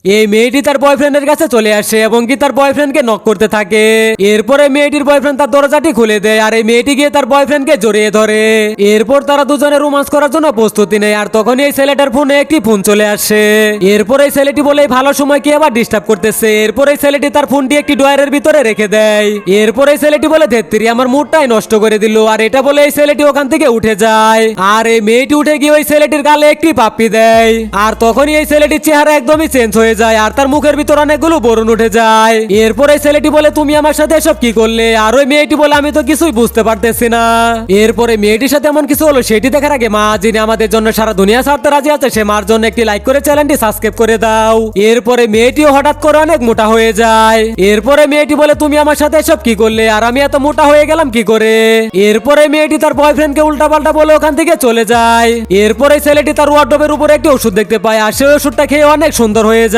এই মেয়েটি তার বয়ফ্রেন্ডের কাছে চলে আসে এবং কি তার বয়ফ্রেন্ডকে নক করতে থাকে। এরপরে মেয়েটির বয়ফ্রেন্ড তার দরজাটি খুলে দেয় আর এই মেয়েটি গিয়ে তার বয়ফ্রেন্ডকে জড়িয়ে ধরে। এরপর তারা দুজনে রোমান্স করার জন্য প্রস্তুতি নেয় আর তখনই এই ছেলেটার ফোনে একটি ফোন চলে আসে। এরপর এই ছেলেটি বলে এই ভালো সময় কি আবার ডিস্টার্ব করতেছে। এরপর এই ছেলেটি তার ফোনটি একটি ড্রয়ারের ভিতরে রেখে দেয়। এরপর এই ছেলেটি বলে ধেত্রী আমার মুডটাই নষ্ট করে দিল। আর এটা বলে এই ছেলেটি ওখান থেকে উঠে যায় আর এই মেয়েটি উঠে গিয়ে ওই ছেলেটির গালে একটি পাপ্পি দেয়। আর তখনই এই ছেলেটির চেহারা একদমই চেঞ্জ হয়ে যায় আর তার মুখের ভিতর অনেকগুলো বরুণ উঠে যায়। এরপর এই ছেলেটি বলে তুমি আমার সাথে এসব কি করলে। আর ওই মেয়েটি বলে আমি তো কিছুই বুঝতে পারতেছি না। এরপরে মেয়েটির সাথে এমন কিছু হলো সেটি দেখার আগে মা যিনি আমাদের জন্য সারা দুনিয়া ছাড়তে রাজি আছে সে মার জন্য একটি লাইক করে চ্যানেলটি সাবস্ক্রাইব করে দাও। এরপরে মেয়েটিও হঠাৎ করে অনেক মোটা হয়ে যায়। এরপরে মেয়েটি বলে তুমি আমার সাথে এসব কি করলে আর আমি এত মোটা হয়ে গেলাম কি করে। এরপরে মেয়েটি তার বয়ফ্রেন্ডকে উল্টাপাল্টা বলে ওখান থেকে চলে যায়। এরপরে ছেলেটি তার ওয়ার্ডরোবের উপরে একটি ওষুধ দেখতে পায় আর সেই ওষুধটা খেয়ে অনেক সুন্দর হয়ে যায়।